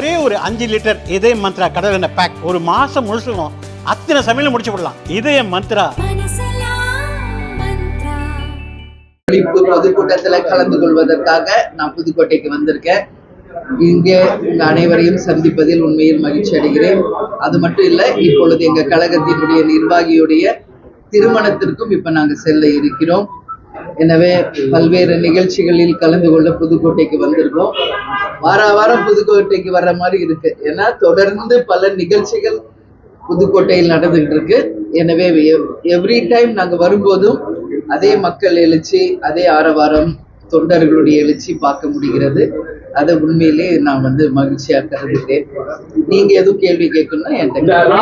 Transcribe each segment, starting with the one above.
ஒரே ஒரு 5 லிட்டர் இதய மந்த்ரா கடல் எண்ணெய் பேக் ஒரு மாசம் முழுசுக்கும் அத்தனை சமையல முடிச்சு விடலாம். இதய மந்த்ரா. பொதுக்கூட்டத்துல கலந்து கொள்வதற்காக நான் புதுக்கோட்டைக்கு வந்திருக்கேன். இங்கே உங்க அனைவரையும் சந்திப்பதில் உண்மையில் மகிழ்ச்சி அடைகிறேன். அது மட்டும் இல்ல, இப்பொழுது எங்க கழகத்தினுடைய நிர்வாகியுடைய திருமணத்திற்கும் இப்ப நாங்க செல்ல இருக்கிறோம். எனவே பல்வேறு நிகழ்ச்சிகளில் கலந்து கொள்ள புதுக்கோட்டைக்கு வந்திருக்கோம். வாரம் புதுக்கோட்டைக்கு வர்ற மாதிரி இருக்கு. ஏன்னா தொடர்ந்து பல நிகழ்ச்சிகள் புதுக்கோட்டையில் நடந்துகிட்டு இருக்கு. எனவே எவ்ரி டைம் நாங்க வரும்போதும் அதே மக்கள் எழுச்சி, அதே ஆரவாரம், தொண்டர்களுடைய எழுச்சி பார்க்க முடிகிறது. அதை உண்மையிலே நான் மகிழ்ச்சியா கருதுகிறேன். நீங்க எதுவும் கேள்வி கேட்கணும்னா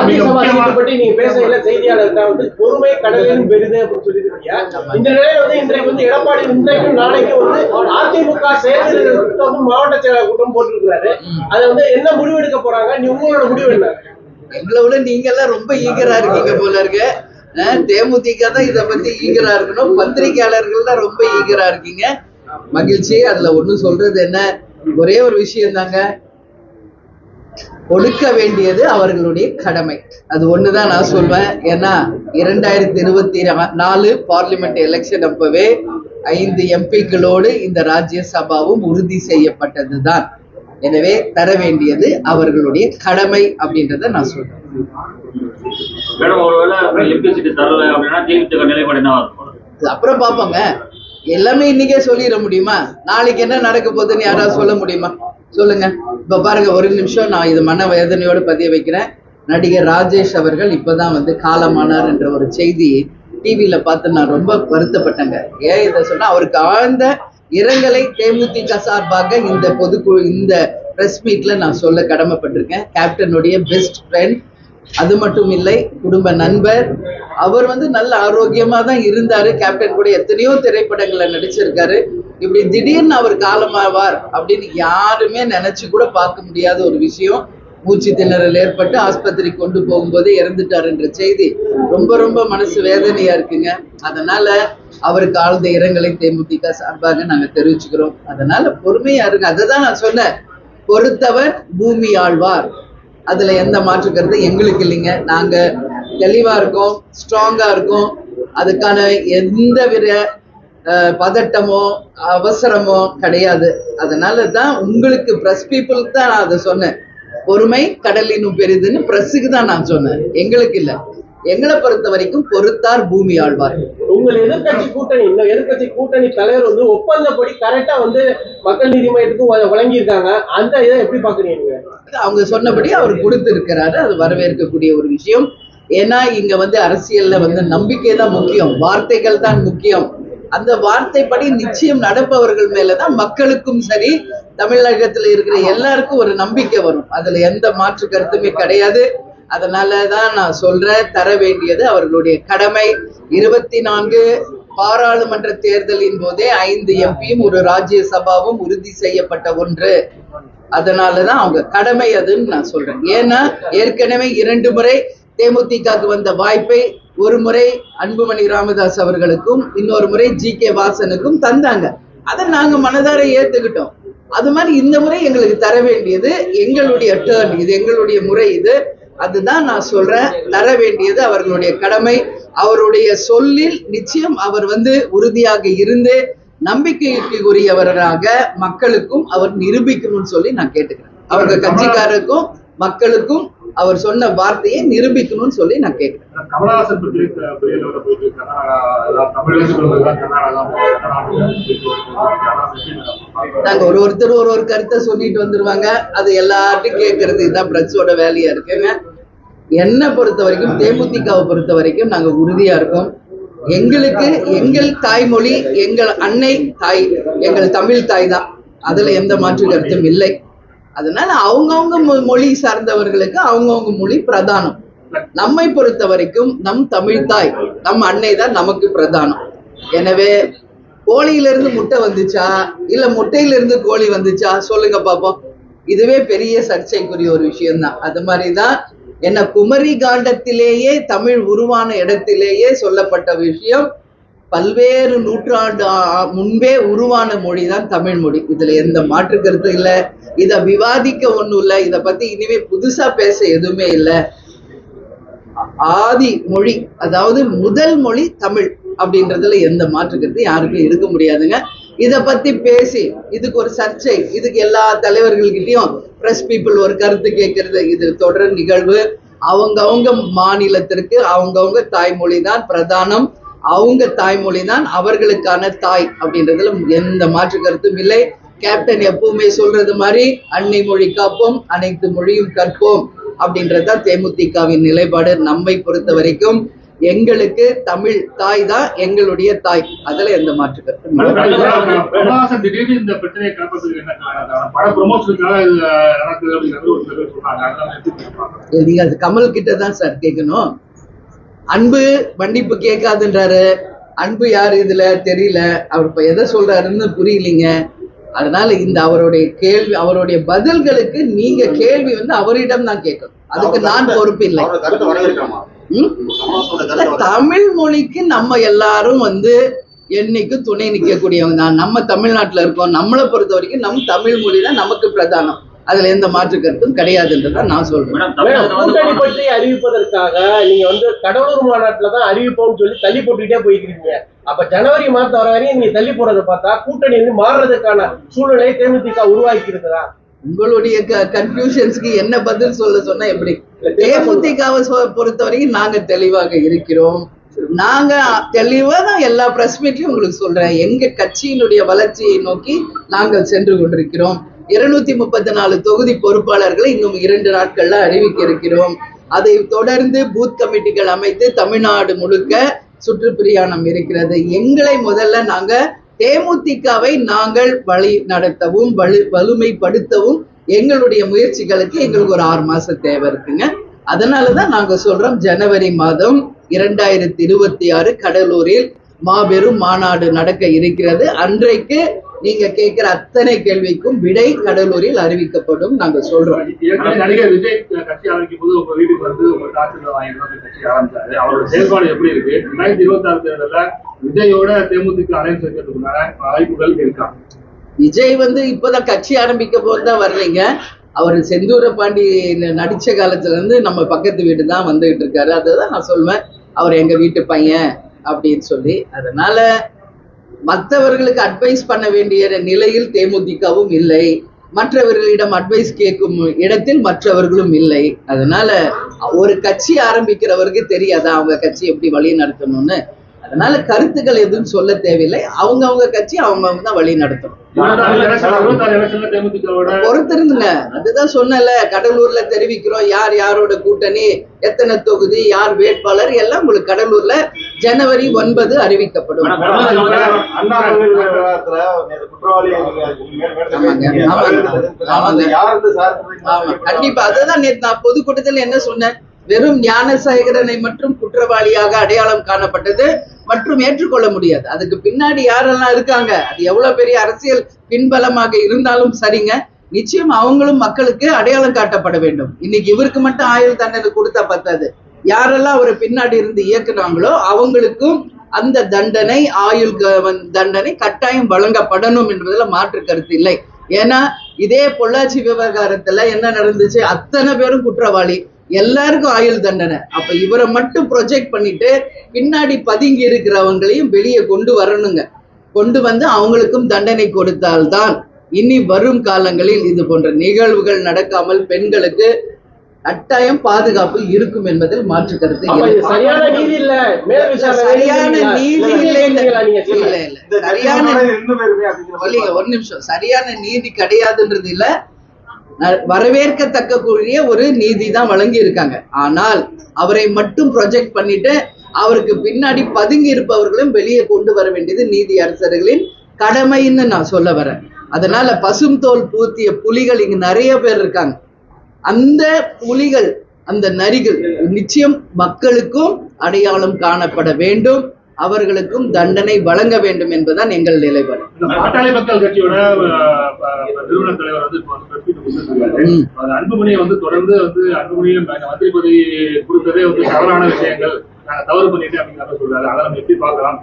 நீங்க பேசுறீங்க. செய்தியாளர் பொறுமை கடலின் பெரிது அப்படின்னு சொல்லிருக்கீங்க. இந்த நிலையில இன்றைக்கு எடப்பாடி இன்றைக்கும் நாளைக்கு அதிமுக செயற்குழு மாவட்ட செயலர் கூட்டம் போட்டிருக்கிறாரு. அதை என்ன முடிவு எடுக்க போறாங்க? உங்களோட முடிவு என்ன? எங்களை விட நீங்க எல்லாம் ரொம்ப ஈகரா இருக்கீங்க போல இருக்கு. தேமுதிக தான் இதை பத்தி ஈகரா இருக்கணும். பத்திரிகையாளர்கள் தான் ரொம்ப ஈகரா இருக்கீங்க. மகிழ்ச்சி. அதுல ஒண்ணு சொல்றது என்ன, ஒரே ஒரு விஷயம் தாங்க, கொடுக்க வேண்டியது அவர்களுடைய கடமை. அது ஒண்ணுதான் நான் சொல்வேன். ஏன்னா 2024 பார்லிமெண்ட் எலெக்ஷன் அப்பவே 5 எம்பிக்களோடு இந்த ராஜ்யசபாவும் உறுதி செய்யப்பட்டதுதான். எனவே தர வேண்டியது அவர்களுடைய கடமை அப்படின்றத நான் சொல்றேன். அப்புறம் பாப்போங்க. எல்லாமே இன்னைக்கே சொல்லிட முடியுமா? நாளைக்கு என்ன நடக்க போகுதுன்னு யாராவது சொல்ல முடியுமா? சொல்லுங்க. இப்ப பாருங்க, ஒரு நிமிஷம் நான் இது மன வேதனையோடு பதிய வைக்கிறேன். நடிகர் ராஜேஷ் அவர்கள் இப்பதான் காலமானார் என்ற ஒரு செய்தி டிவியில பார்த்து நான் ரொம்ப வருத்தப்பட்டேங்க. ஏன் இதை சொன்னா, அவருக்கு ஆழ்ந்த இரங்கலை தேமுதிக சார்பாக இந்த பொதுக்குழு இந்த பிரஸ் மீட்ல நான் சொல்ல கடமைப்பட்டிருக்கேன். கேப்டனுடைய பெஸ்ட் ஃப்ரெண்ட், அது மட்டும் இல்லை குடும்ப நண்பர். அவர் நல்ல ஆரோக்கியமா தான் இருந்தாரு. கேப்டன் கூட எத்தனையோ திரைப்படங்களை நடிச்சிருக்காரு. இப்படி திடீர்னு அவர் காலமாவார் அப்படின்னு யாருமே நினைச்சு கூட பார்க்க முடியாத ஒரு விஷயம். மூச்சு திணறல் ஏற்பட்டு ஆஸ்பத்திரி கொண்டு போகும்போது இறந்துட்டாருன்ற செய்தி ரொம்ப ரொம்ப மனசு வேதனையா இருக்குங்க. அதனால அவருக்கு ஆழ்ந்த இரங்கலை தேமுதிக சார்பாக நாங்க தெரிவிச்சுக்கிறோம். அதனால பொறுமையா இருங்க. அததான் நான் சொன்னேன், பொறுத்தவர் பூமி ஆழ்வார். அதுல எந்த மாற்று கருத்து எங்களுக்கு இல்லைங்க. நாங்க தெளிவா இருக்கோம், ஸ்ட்ராங்கா இருக்கோம். அதுக்கான எந்த வித பதட்டமோ அவசரமோ கிடையாது. அதனாலதான் உங்களுக்கு பிரஸ் பீப்புளுக்கு தான் நான் அதை சொன்னேன். பொறுமை கடலினும் பெரிதுன்னு பிரஸுக்கு தான் நான் சொன்னேன், எங்களுக்கு இல்ல. எங்களை பொறுத்த வரைக்கும் பொறுத்தார் பூமி ஆழ்வார். உங்கள் எதிர்கட்சி கூட்டணி தலைவர் ஒப்பந்தப்படி கரெக்டா மக்கள் நீதி மையத்துக்கும் வழங்கியிருக்காங்க. அந்த இதை எப்படி பாக்குறீங்க? அவங்க சொன்னபடி அவர் கொடுத்திருக்கிறாரு. அது வரவேற்கக்கூடிய ஒரு விஷயம். ஏன்னா இங்க அரசியல்ல நம்பிக்கை தான் முக்கியம், வார்த்தைகள் தான் முக்கியம். அந்த வார்த்தைப்படி நிச்சயம் நடப்பவர்கள் மேலதான் மக்களுக்கும் சரி, தமிழகத்துல இருக்கிற எல்லாருக்கும் ஒரு நம்பிக்கை வரும். அதுல எந்த மாற்று கருத்துமே கிடையாது. அதனாலதான் நான் சொல்றேன், தர வேண்டியது அவர்களுடைய கடமை. 24 பாராளுமன்ற தேர்தலின் போதே 5 எம்பியும் ஒரு ராஜ்யசபாவும் உறுதி செய்யப்பட்ட ஒன்று. அதனாலதான் அவங்க கடமை அதுன்னு நான் சொல்றேன். ஏன்னா ஏற்கனவே 2 முறை தேமுதிகக்கு வந்த வாய்ப்பை ஒரு முறை அன்புமணி ராமதாஸ் அவர்களுக்கும் இன்னொரு முறை GK வாசனுக்கும் தந்தாங்க. அதை நாங்க மனதார ஏத்துக்கிட்டோம். அது மாதிரி இந்த முறை எங்களுக்கு தர வேண்டியது எங்களுடைய டர்ன், இது எங்களுடைய முறை. இது அதுதான் நான் சொல்றேன், தர வேண்டியது அவர்களுடைய கடமை. அவருடைய சொல்லில் நிச்சயம் அவர் உறுதியாக இருந்து நம்பிக்கைக்கு உரியவராக மக்களுக்கும் அவர் நிரூபிக்கணும்னு சொல்லி நான் கேட்டுக்கிறேன். அவங்க கட்சிக்காரருக்கும் மக்களுக்கும் அவர் சொன்ன வார்த்தையை நிரூபிக்கணும்னு சொல்லி நான் கேட்கிறேன். நாங்க ஒருத்தர் ஒரு கருத்தை சொல்லிட்டு வந்துருவாங்க. அது எல்லார்ட்டும் கேட்கறது இதுதான் பிரச்சோட வேலையா இருக்குங்க. என்னை பொறுத்த வரைக்கும், தேமுதிகவை பொறுத்த வரைக்கும் நாங்க உறுதியா இருக்கோம். எங்களுக்கு எங்கள் தாய்மொழி, எங்கள் அன்னை தாய், எங்கள் தமிழ் தாய் தான். அதுல எந்த மாற்று கருத்தும் இல்லை. அதனால அவங்கவுங்க மொழி சார்ந்தவர்களுக்கு அவங்கவுங்க மொழி பிரதானம். நம்மை பொறுத்த வரைக்கும் நம் தமிழ் தாய், நம் அன்னை தான் நமக்கு பிரதானம். எனவே கோழியிலிருந்து முட்டை வந்துச்சா இல்ல முட்டையிலிருந்து கோழி வந்துச்சா சொல்லுங்க பாப்போம். இதுவே பெரிய சர்ச்சைக்குரிய ஒரு விஷயம்தான். அது மாதிரிதான் என்ன குமரி காண்டத்திலேயே தமிழ் உருவான இடத்திலேயே சொல்லப்பட்ட விஷயம், பல்வேறு நூற்றாண்டு முன்பே உருவான மொழி தான் தமிழ் மொழி. இதுல எந்த மாற்று கருத்து இல்லை. இத விவாதிக்க ஒண்ணும் இல்லை. இத பத்தி இனிமே புதுசா பேச எதுவுமே இல்லை. ஆதி மொழி, அதாவது முதல் மொழி தமிழ் அப்படின்றதுல எந்த மாற்று கருத்து யாருக்கும் இருக்க முடியாதுங்க. இத பத்தி பேசி இதுக்கு ஒரு சர்ச்சை, இதுக்கு எல்லா தலைவர்கள்கிட்டயும் பிரஸ் பீப்புள் ஒரு கருத்து கேட்கறது, இது தொடர் நிகழ்வு. அவங்கவுங்க மாநிலத்திற்கு அவங்கவுங்க தாய்மொழி தான் பிரதானம். அவங்க தாய்மொழி தான் அவர்களுக்கான தாய் அப்படின்றதுல எந்த மாற்று கருத்தும் இல்லை. கேப்டன் எப்பவுமே சொல்றது மாதிரி அன்னை மொழி காப்போம், அனைத்து மொழியும் கற்போம் அப்படின்றதுதான் தேமுதிகவின் நிலைப்பாடு. நம்மை பொறுத்த வரைக்கும் எங்களுக்கு தமிழ் தாய் தான் எங்களுடைய தாய். அதுல எந்த மாற்று கருத்தும் இல்லை. அது கமல் கிட்ட தான் சார் கேட்கணும். அன்பு மன்னிப்பு கேட்காதுன்றாரு. அன்பு யாரு இதுல தெரியல. அவர் இப்ப எதை சொல்றாருன்னு புரியலீங்க. அதனால இந்த அவருடைய கேள்வி, அவருடைய பதில்களுக்கு நீங்க கேள்வி அவரிடம் தான் கேட்கணும். அதுக்கு நான் பொறுப்பு இல்லை. தமிழ் மொழிக்கு நம்ம எல்லாரும் என்னைக்கு துணை நிற்கக்கூடியவங்க தான். நம்ம தமிழ்நாட்டுல இருக்கோம். நம்மளை பொறுத்த வரைக்கும் நம் தமிழ் மொழி தான் நமக்கு பிரதானம். அதுல எந்த மாற்று கருத்தும் கிடையாதுன்றதான் நான் சொல்றேன். கூட்டணி பற்றி அறிவிப்பதற்காக நீங்க கடலூர் மாநாட்டுலதான் அறிவிப்போம்னு சொல்லி தள்ளி போட்டுக்கிட்டே போயிருக்கீங்க. அப்ப ஜனவரி மாதம் வர வரையும் நீங்க தள்ளி போறதை பார்த்தா கூட்டணி மாறுறதுக்கான சூழ்நிலையை தேமுதிக உருவாக்கி இருக்கிறதா? உங்களுடைய கன்ஃபியூஷன்ஸ்க்கு என்ன பதில் சொல்ல சொன்னா எப்படி? தேமுதிகவை பொறுத்த வரைக்கும் நாங்க தெளிவாக இருக்கிறோம். நாங்க தெளிவா தான் எல்லா பிரஸ் மீட்லயும் உங்களுக்கு சொல்றேன். எங்க கட்சியினுடைய வளர்ச்சியை நோக்கி நாங்கள் சென்று கொண்டிருக்கிறோம். 234 தொகுதி பொறுப்பாளர்களை இன்னும் 2 நாட்கள்ல அறிவிக்க இருக்கிறோம். அதை தொடர்ந்து பூத் கமிட்டிகள் அமைத்து தமிழ்நாடு முழுக்க சுற்றுப்பிரயாணம் இருக்கிறது. எங்களை முதல்ல நாங்க தேமுதிகவை நாங்கள் வழி நடத்தவும் வலிமைப்படுத்தவும் எங்களுடைய முயற்சிகளுக்கு எங்களுக்கு ஒரு 6 மாசம் தேவை இருக்குங்க. அதனாலதான் நாங்க சொல்றோம் ஜனவரி மாதம் 2026 கடலூரில் மாபெரும் மாநாடு நடக்க இருக்கிறது. அன்றைக்கு நீங்க கேட்கிற அத்தனை கேள்விக்கும் விடை கடலூரில் அறிவிக்கப்படும். நாங்க சொல்றோம். நடிகர் விஜய் கட்சி ஆரம்பிக்கும் போது உங்க வீட்டுக்கு உங்களுக்கு ஆசிரியர் வாங்கி கட்சி ஆரம்பிச்சாரு. அவரோட செயல்பாடு எப்படி இருக்கு? 2026 தேர்தலில் விஜயோட தேமுதிக அலைன்ஸ் வைக்கிறதுக்குள்ள வாய்ப்புகள் இருக்கா? விஜய் இப்பதான் கட்சி ஆரம்பிக்க போதுதான் வரலைங்க. அவர் செந்தூர பாண்டி நடிச்ச காலத்துல இருந்து நம்ம பக்கத்து வீடு தான் வந்துகிட்டு இருக்காரு. அதுதான் நான் சொல்வேன், அவர் எங்க வீட்டு பையன் அப்படின்னு சொல்லி. அதனால மற்றவர்களுக்கு அட்வைஸ் பண்ண வேண்டிய நிலையில் தேமுதிகவும் இல்லை, மற்றவர்களிடம் அட்வைஸ் கேட்கும் இடத்தில் மற்றவர்களும் இல்லை. அதனால ஒரு கட்சி ஆரம்பிக்கிறவருக்கு தெரியாதா அவங்க கட்சி எப்படி வழி நடத்தணும்னு? அதனால கருத்துக்கள் எதுவும் சொல்ல தேவையில்லை. அவங்க கட்சி அவங்க தான் வழி நடத்தணும். பொறுத்திருந்துங்க. அதுதான் சொன்னல, கடலூர்ல தெரிவிக்கிறோம் யார் யாரோட கூட்டணி, எத்தனை தொகுதி, யார் வேட்பாளர் எல்லாம் உங்களுக்கு கடலூர்ல ஜனவரி 9 அறிவிக்கப்படும். கண்டிப்பா. அதுதான் நேற்று நான் பொதுக்கூட்டத்தில் என்ன சொன்னேன், வெறும் ஞானசேகரனை மற்றும் குற்றவாளியாக அடையாளம் காணப்பட்டது மற்றும் ஏற்றுக்கொள்ள முடியாது. அதுக்கு பின்னாடி யாரெல்லாம் இருக்காங்க, அது எவ்வளவு பெரிய அரசியல் பின்பலமாக இருந்தாலும் சரிங்க, நிச்சயம் அவங்களும் மக்களுக்கு அடையாளம் காட்டப்பட வேண்டும். இன்னைக்கு இவருக்கு மட்டும் ஆயுள் தண்டனை கொடுத்தா பத்தாது. யாரெல்லாம் அவரை பின்னாடி இருந்து இயக்குனாங்களோ அவங்களுக்கும் அந்த தண்டனை, ஆயுள் தண்டனை கட்டாயம் வழங்கப்படணும் என்பதுல மாற்று கருத்து இல்லை. ஏன்னா இதே பொள்ளாச்சி விவகாரத்துல என்ன நடந்துச்சு, அத்தனை பேரும் குற்றவாளி, எல்லாருக்கும் ஆயுள் தண்டனை. அப்ப இவரை மட்டும் ப்ரொஜெக்ட் பண்ணிட்டு பின்னாடி பதுங்கி இருக்கிறவங்களையும் வெளியே கொண்டு வரணுங்க. கொண்டு அவங்களுக்கும் தண்டனை கொடுத்தால்தான் இனி வரும் காலங்களில் இது போன்ற நிகழ்வுகள் நடக்காமல் பெண்களுக்கு கட்டாயம் பாதுகாப்பு இருக்கும் என்பதில் மாற்று கருத்து. சரியான நீதி இல்ல, ஒரு நிமிஷம், சரியான நீதி கிடையாதுன்றது இல்ல, வரவேற்கத்தக்க கூடிய ஒரு நீதி தான் வழங்கி இருக்காங்க. ஆனால் அவரை மட்டும் ப்ரொஜெக்ட் பண்ணிட்டு அவருக்கு பின்னாடி பதுங்கி இருப்பவர்களும் வெளியே கொண்டு வர வேண்டியது நீதி அரசர்களின் கடமைன்னு நான் சொல்ல வரேன். அதனால பசும் தோல் பூத்திய புலிகள் இங்க நிறைய பேர் இருக்காங்க. அந்த புலிகள், அந்த நரிகள் நிச்சயம் மக்களுக்கும் அடையாளம் காணப்பட வேண்டும், அவர்களுக்கும் தண்டனை வழங்க வேண்டும் என்பதுதான் எங்கள் நிலைப்பாடு. பாட்டாளி மக்கள் கட்சியோட நிறுவன தலைவர் அன்புமணியை தொடர்ந்து அன்புமணியை மந்திரி பதவி கொடுத்ததே தவறான விஷயங்கள், தவறு பண்ணிட்டு அப்படிங்கிற சொல்றாரு. அதை நம்ம எப்படி பார்க்கலாம்?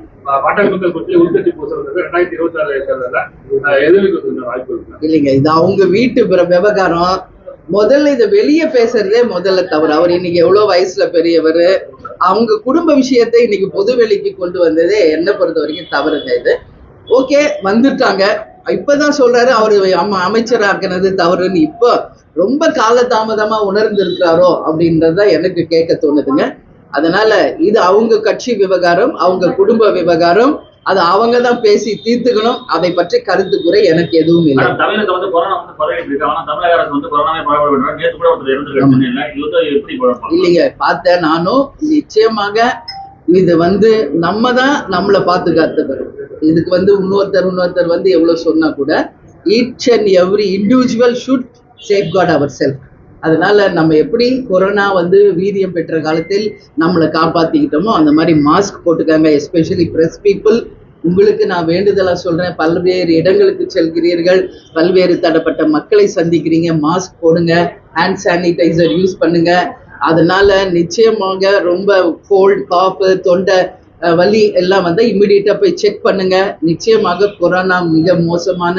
பாட்டாளி மக்கள் கட்சியில உள்கட்சி போகிறது 2026 தேர்தலில் எதிர்க்கிறதுக்கு வாய்ப்பு இருக்கு இல்லைங்க. இது அவங்க வீட்டு விவகாரம். முதல்ல இதை வெளியே பேசுறதே முதல்ல தவறு. அவர் இன்னைக்கு எவ்வளவு வயசுல பெரியவர், அவங்க குடும்ப விஷயத்தை இன்னைக்கு பொதுவெளிக்கு கொண்டு வந்ததே என்ன பொறுத்த வரைக்கும் தவறுங்க. இது ஓகே வந்துட்டாங்க, இப்பதான் சொல்றாரு அவரு அமைச்சராக்குனது தவறுன்னு. இப்போ ரொம்ப காலதாமதமா உணர்ந்திருக்கிறாரோ அப்படின்றத எனக்கு கேட்க தோணுதுங்க. அதனால இது அவங்க கட்சி விவகாரம், அவங்க குடும்ப விவகாரம், அது அவங்க தான் பேசி தீர்த்துக்கணும். அதை பற்றி கருத்து கூற எனக்கு எதுவும் இல்லை. தமிழகத்துல வந்து கொரோனா வந்து பரவிட்டு இருக்கு. ஆனா தமிழக அரசு வந்து கொரோனாவை பரவ நேற்று கூட ஒருத்தர் இறந்துருக்காங்க. இல்லைங்க, பார்த்தேன் நானும். நிச்சயமாக இது வந்து நம்ம தான் நம்மளை பாதுகாத்துக்கணும். இதுக்கு வந்து இன்னொருத்தர் வந்து எவ்வளவு சொன்னா கூட each and every individual should safeguard our self. அதனால நம்ம எப்படி கொரோனா வந்து வீரியம் பெற்ற காலத்தில் நம்மளை காப்பாத்திக்கிட்டோமோ அந்த மாதிரி மாஸ்க் போட்டுக்காங்க. எஸ்பெஷலி பிரஸ் பீப்புள், உங்களுக்கு நான் வேண்டுதலா சொல்றேன். பல்வேறு இடங்களுக்கு செல்கிறீர்கள், பல்வேறு தடப்பட்ட மக்களை சந்திக்கிறீங்க, மாஸ்க் போடுங்க, ஹேண்ட் சானிடைசர் யூஸ் பண்ணுங்க. அதனால நிச்சயமாக ரொம்ப கோல்ட், காஃப், தொண்டை வலி எல்லாம் வந்து இம்மிடியட்டா போய் செக் பண்ணுங்க. நிச்சயமாக கொரோனா மிக மோசமான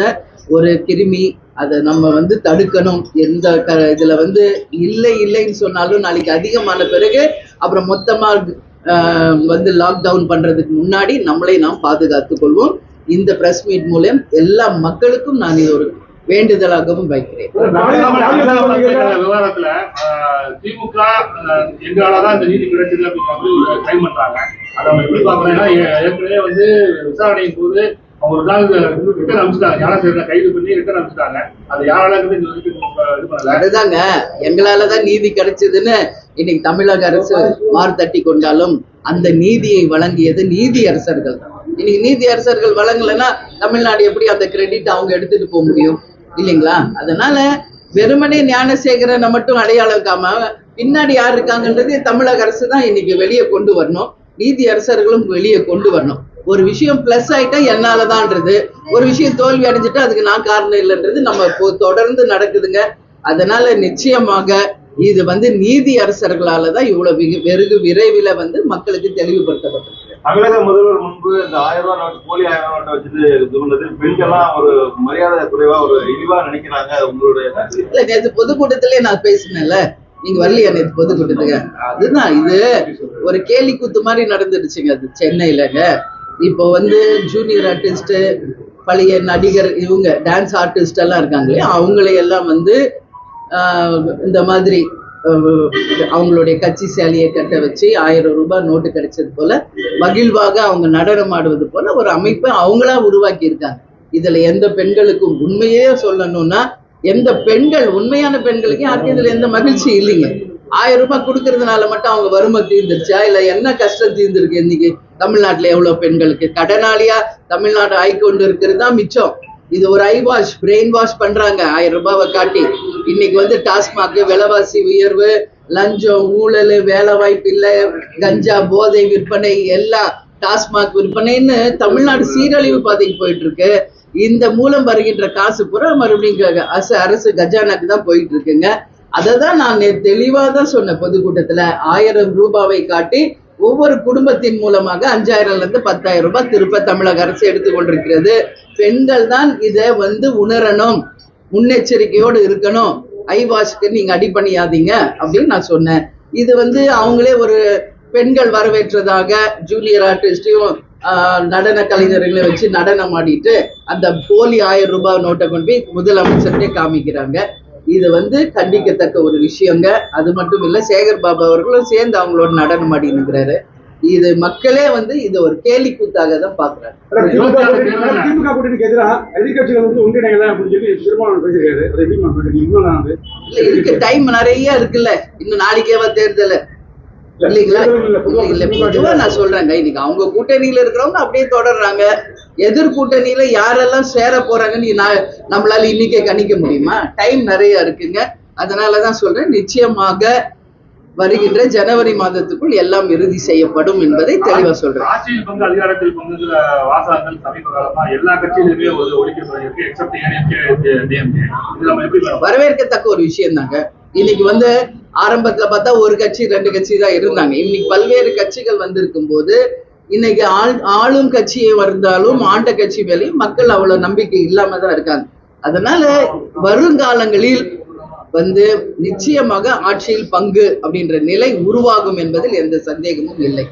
ஒரு கிருமி, அதை நம்ம வந்து தடுக்கணும். எந்த இதுல வந்து இல்லைன்னு சொன்னாலும் நாளைக்கு அதிகமான பிறகு அப்புறம் மொத்தமா வந்து லாக்டவுன் பண்றதுக்கு முன்னாடி நம்மளை நாம் பாதுகாத்துக் கொள்வோம். இந்த பிரஸ் மீட் மூலம் எல்லா மக்களுக்கும் நான் இது ஒரு வேண்டுதலாகவும் வைக்கிறேன். விவகாரத்துல திமுக எங்களாலதான் இந்த நீதி கிடைச்சது அப்படின்னு ஒரு கிளைம் பண்றாங்க. அதை அவங்க எப்படி பாக்குறாங்கன்னா, ஏற்கனவே வந்து விசாரணையின் போது அவங்க ஒரு நாள் ரிட்டர்ன் அனுப்பிச்சிட்டாங்க, யாரா சரி கைது பண்ணி ரிட்டர்ன் அனுப்பிச்சிட்டாங்க. அது யாரால இது பண்ணல. அதுதாங்க, எங்களாலதான் நீதி கிடைச்சதுன்னு இன்னைக்கு தமிழக அரசு மார்த்தட்டி கொண்டாலும் அந்த நீதியை வழங்கியது நீதி அரசர்கள் தான். இன்னைக்கு நீதி அரசர்கள் வழங்கலைன்னா தமிழ்நாடு எப்படி அந்த கிரெடிட் அவங்க எடுத்துட்டு போக முடியும் இல்லைங்களா? அதனால வெறுமனே ஞானசேகரனை மட்டும் அடையாளம் காம பின்னாடி யார் இருக்காங்கன்றது தமிழக அரசு தான் இன்னைக்கு வெளியே கொண்டு வரணும். நீதி அரசர்களும் வெளியே கொண்டு வரணும். ஒரு விஷயம் பிளஸ் ஆயிட்டா என்னாலதான்றது, ஒரு விஷயம் தோல்வி அடைஞ்சிட்டா அதுக்கு நான் காரணம் இல்லைன்றது நம்ம தொடர்ந்து நடக்குதுங்க. அதனால நிச்சயமாக இது வந்து நீதி அரசர்களாலதான் இவ்வளவு வெகு விரைவில் வந்து மக்களுக்கு தெளிவுபடுத்தப்பட்டிருக்கு. தமிழக முதல்வர் முன்பு இந்த 1000 ரூபாய் நோட்டு, போலி 1000 நோட்டை வச்சுட்டு இது பண்ணது பெண்கள்லாம் ஒரு மரியாதை குறைவா, ஒரு இழிவா நினைக்கிறாங்க. உங்களுடைய இல்ல, நேற்று பொதுக்கூட்டத்திலே நான் பேசினேன்ல, நீங்க வரலையா நேற்று பொதுக்கூட்டத்துக்கு? அதுதான் இது ஒரு கேலி கூத்து மாதிரி நடந்துடுச்சுங்க. அது சென்னையிலங்க. இப்போ வந்து ஜூனியர் ஆர்டிஸ்ட், பழைய நடிகர், இவங்க டான்ஸ் ஆர்டிஸ்ட் எல்லாம் இருக்காங்களே, அவங்களையெல்லாம் வந்து இந்த மாதிரி அவங்களுடைய கட்சி சேலையை கட்ட வச்சு 1000 ரூபாய் நோட்டு கிடைச்சது போல மகிழ்வாக அவங்க நடனம் ஆடுவது போல ஒரு அமைப்பை அவங்களா உருவாக்கி இருக்காங்க. இதுல எந்த பெண்களுக்கும் உண்மையே சொல்லணும்னா எந்த பெண்கள், உண்மையான பெண்களுக்கு யாருக்கும் இதுல எந்த மகிழ்ச்சி இல்லைங்க. 1000 ரூபாய் கொடுக்கறதுனால மட்டும் அவங்க வறுமை தீர்ந்துருச்சா, இல்ல என்ன கஷ்டம் தீர்ந்துருக்கு? இன்னைக்கு தமிழ்நாட்டுல எவ்வளவு பெண்களுக்கு கடனாளியா தமிழ்நாடு ஆய்கொண்டு இருக்கிறது தான் மிச்சம். இது ஒரு ஐ வாஷ், பிரெயின் வாஷ் பண்றாங்க 1000 ரூபாவை காட்டி. இன்னைக்கு வந்து டாஸ்மாக், விலைவாசி உயர்வு, லஞ்சம், ஊழல், வேலை வாய்ப்பு இல்லை, கஞ்சா, போதை விற்பனை, எல்லாம் டாஸ்மாக் விற்பனைன்னு தமிழ்நாடு சீரழிவு பாதைக்கு போயிட்டு இருக்கு. இந்த மூலம் வருகின்ற காசு பூரா மறுபடியும் அரசு கஜானாக்கு தான் போயிட்டு இருக்குங்க. அதை தான் நான் தெளிவா தான் சொன்னேன் பொதுக்கூட்டத்துல. 1000 ரூபாவை காட்டி ஒவ்வொரு குடும்பத்தின் மூலமாக 5000ல இருந்து 10000 ரூபாய் திருப்ப தமிழக அரசு எடுத்துக்கொண்டிருக்கிறது. பெண்கள் தான் இதை வந்து உணரணும், முன்னெச்சரிக்கையோடு இருக்கணும். ஐ வாஷ்க்கு நீங்க அடி பண்ணியாதீங்க அப்படின்னு நான் சொன்னேன். இது வந்து அவங்களே ஒரு பெண்கள் வரவேற்றதாக ஜூனியர் ஆர்டிஸ்டையும் நடன கலைஞர்களை வச்சு நடனம் ஆடிட்டு அந்த போலி 1000 ரூபாய் நோட்டை கொண்டு போய் முதலமைச்சர்கிட்டே காமிக்கிறாங்க. இது வந்து கண்டிக்கத்தக்க ஒரு விஷயங்க. அது மட்டும் இல்ல, சேகர் பாபு அவர்களும் சேர்ந்து அவங்களோட நடனம் ஆடினுக்கிறாரு. இது மக்களே வந்து இது ஒரு கேலி கூத்தாக தான் பாக்குறாங்க. திமுக கூட்டணிக்கு எதிராக எதிர்கட்சிகள் வந்து ஒன்றிணையல அப்படின்னு சொல்லி திருமாவளவன் பேசியிருக்காரு. இதுக்கு டைம் நிறைய இருக்குல்ல, இன்னும் நாளைக்கேவா தேர்தல் இல்லைங்களா? இல்ல, பொதுவா நான் சொல்றேங்க, இன்னைக்கு அவங்க கூட்டணியில இருக்கிறவங்க அப்படியே தொடர்றாங்க. எதிர் கூட்டணியில யாரெல்லாம் சேர போறாங்கன்னு நம்மளால இன்னைக்கே கணிக்க முடியுமா? டைம் நிறைய இருக்குங்க. அதனாலதான் சொல்றேன், நிச்சயமாக வருகின்ற ஜனவரி மாதத்துக்குள் எல்லாம் இறுதி செய்யப்படும் என்பதை தெளிவா சொல்றேன். ஆட்சியில் பங்கு, அதிகாரத்தில் பங்குங்கிற வாசகங்கள் சமீப காலமா எல்லா கட்சியிலுமே ஒரு ஒழிக்கப்படுகிறது, எக்ஸப்ட் ஏடிஎம்கே, டிஎம்கே. இது நம்ம எப்படி வரவேற்கத்தக்க ஒரு விஷயம் தாங்க. இன்னைக்கு வந்து ஆரம்பத்துல பார்த்தா ஒரு கட்சி 2 கட்சி தான் இருந்தாங்க. இன்னைக்கு பல்வேறு கட்சிகள் வந்திருக்கும் போது இன்னைக்கு ஆளும் கட்சியை வந்தாலும் ஆண்ட கட்சி மேலேயும் மக்கள் அவ்வளவு நம்பிக்கை இல்லாம தான் இருக்காங்க. அதனால வருங்காலங்களில் நிச்சயமாக ஆட்சியில் பங்கு அப்படின்ற நிலை உருவாகும் என்பதில் எந்த சந்தேகமும் இல்லை.